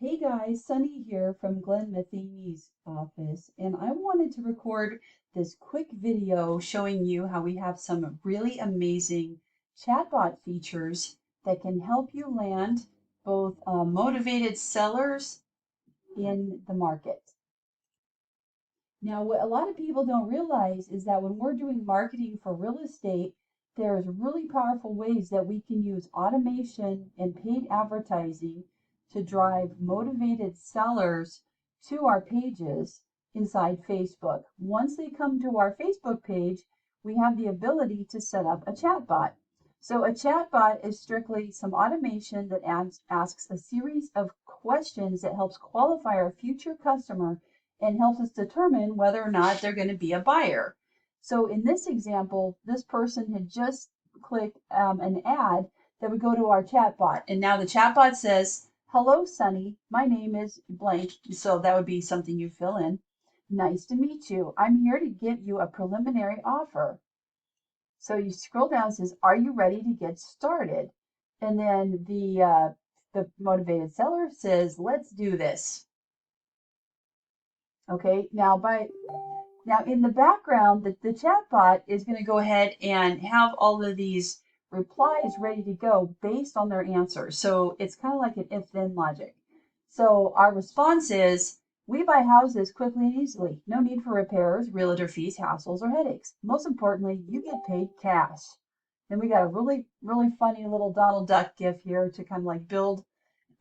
Hey guys, Sunny here from Glen Matheny's office, and I wanted to record this quick video showing you how we have some really amazing chatbot features that can help you land both motivated sellers in the market. Now, what a lot of people don't realize is that when we're doing marketing for real estate, there's really powerful ways that we can use automation and paid advertising to drive motivated sellers to our pages inside Facebook. Once they come to our Facebook page, we have the ability to set up a chatbot. So a chatbot is strictly some automation that asks a series of questions that helps qualify our future customer and helps us determine whether or not they're going to be a buyer. So in this example, this person had just clicked an ad that would go to our chatbot. And now the chatbot says, "Hello, Sunny. My name is blank." So that would be something you fill in. "Nice to meet you. I'm here to give you a preliminary offer." So you scroll down and says, "Are you ready to get started?" And then the motivated seller says, "Let's do this." Okay, now in the background, the chatbot is going to go ahead and have all of these replies ready to go based on their answers. So it's kind of like an if-then logic. So our response is, "We buy houses quickly and easily. No need for repairs, realtor fees, hassles, or headaches. Most importantly, you get paid cash." Then we got a really, really funny little Donald Duck gif here to kind of like build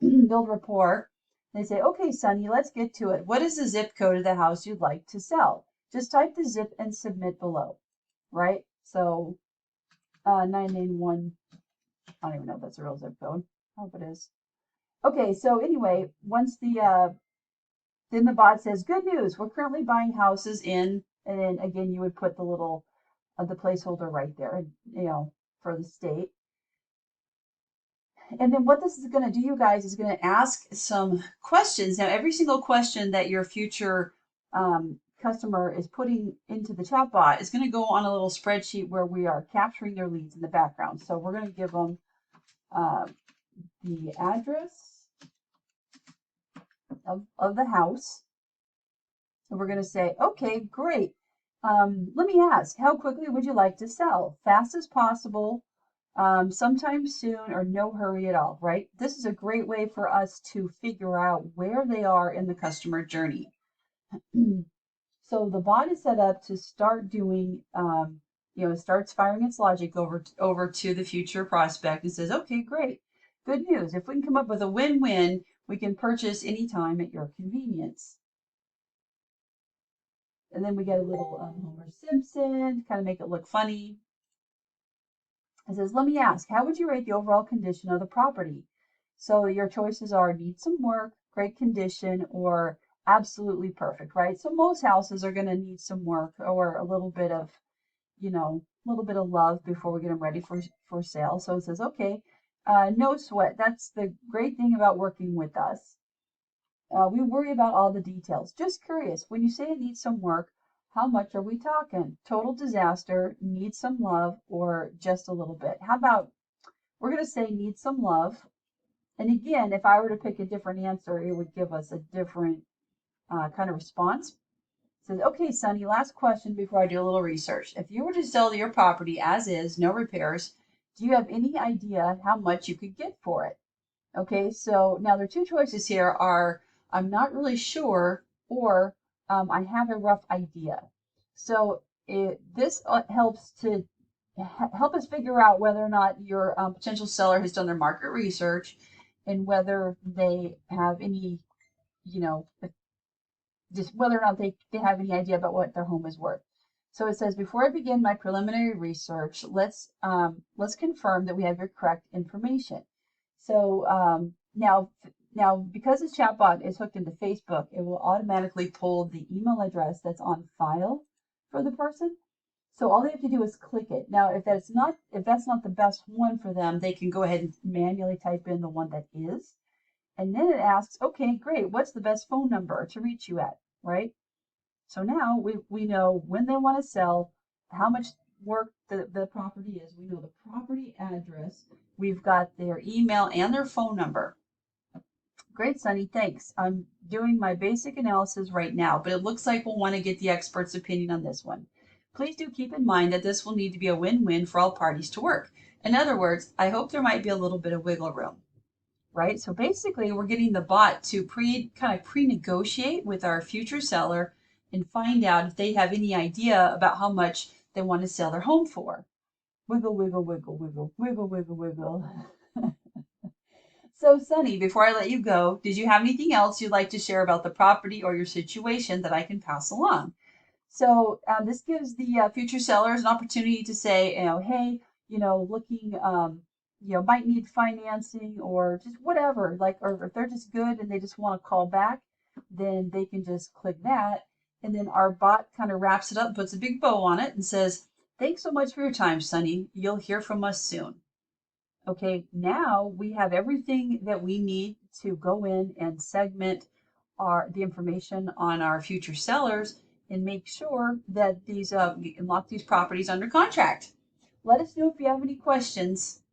rapport. They say, "Okay, Sunny, let's get to it. What is the zip code of the house you'd like to sell? Just type the zip and submit below." Right? So 991, I don't even know if that's a real zip code. I hope it is. Okay, so anyway, once then the bot says, "Good news, we're currently buying houses in," and then again, you would put the little, the placeholder right there, for the state. And then what this is going to do, you guys, is going to ask some questions. Now, every single question that your future customer is putting into the chatbot is going to go on a little spreadsheet where we are capturing their leads in the background. So we're going to give them the address of the house. And we're going to say, "Okay, great. Let me ask, how quickly would you like to sell? Fast as possible, sometime soon, or no hurry at all," right? This is a great way for us to figure out where they are in the customer journey. So the bot is set up to start doing, it starts firing its logic over to the future prospect and says, "Okay, great. Good news. If we can come up with a win-win, we can purchase anytime at your convenience." And then we get a little Homer Simpson, kind of make it look funny. It says, "Let me ask, how would you rate the overall condition of the property?" So your choices are need some work, great condition, or absolutely perfect, right? So most houses are going to need some work or a little bit of, love before we get them ready for sale. So it says, "Okay, no sweat. That's the great thing about working with us. We worry about all the details. Just curious, when you say it needs some work, how much are we talking? Total disaster, needs some love, or just a little bit?" How about, we're going to say needs some love. And again, if I were to pick a different answer, it would give us a different kind of response. It says, "Okay, Sunny, last question before I do a little research. If you were to sell your property as is, no repairs, do you have any idea how much you could get for it?" Okay, so now the two choices here are, "I'm not really sure," or "I have a rough idea." So this helps to help us figure out whether or not your potential seller has done their market research and whether they have any, just whether or not they have any idea about what their home is worth. So it says, "Before I begin my preliminary research, let's confirm that we have your correct information." So now because this chatbot is hooked into Facebook, it will automatically pull the email address that's on file for the person. So all they have to do is click it. Now, if that's not the best one for them, they can go ahead and manually type in the one that is. And then it asks, "Okay, great. What's the best phone number to reach you at?" Right? So now we know when they want to sell, how much work the property is. We know the property address. We've got their email and their phone number. Great, Sunny, thanks. I'm doing my basic analysis right now, but it looks like we'll want to get the expert's opinion on this one. Please do keep in mind that this will need to be a win-win for all parties to work. In other words, I hope there might be a little bit of wiggle room, right? So basically, we're getting the bot to pre-negotiate with our future seller and find out if they have any idea about how much they want to sell their home for. Wiggle, wiggle, wiggle, wiggle, wiggle, wiggle, wiggle. So, Sunny, before I let you go, did you have anything else you'd like to share about the property or your situation that I can pass along? So, this gives the future sellers an opportunity to say, hey, looking, might need financing or just whatever, like, or if they're just good and they just want to call back, then they can just click that. And then our bot kind of wraps it up, puts a big bow on it, and says, thanks so much for your time, Sunny. You'll hear from us soon. Okay, now we have everything that we need to go in and segment the information on our future sellers and make sure that these lock these properties under contract. Let us know if you have any questions.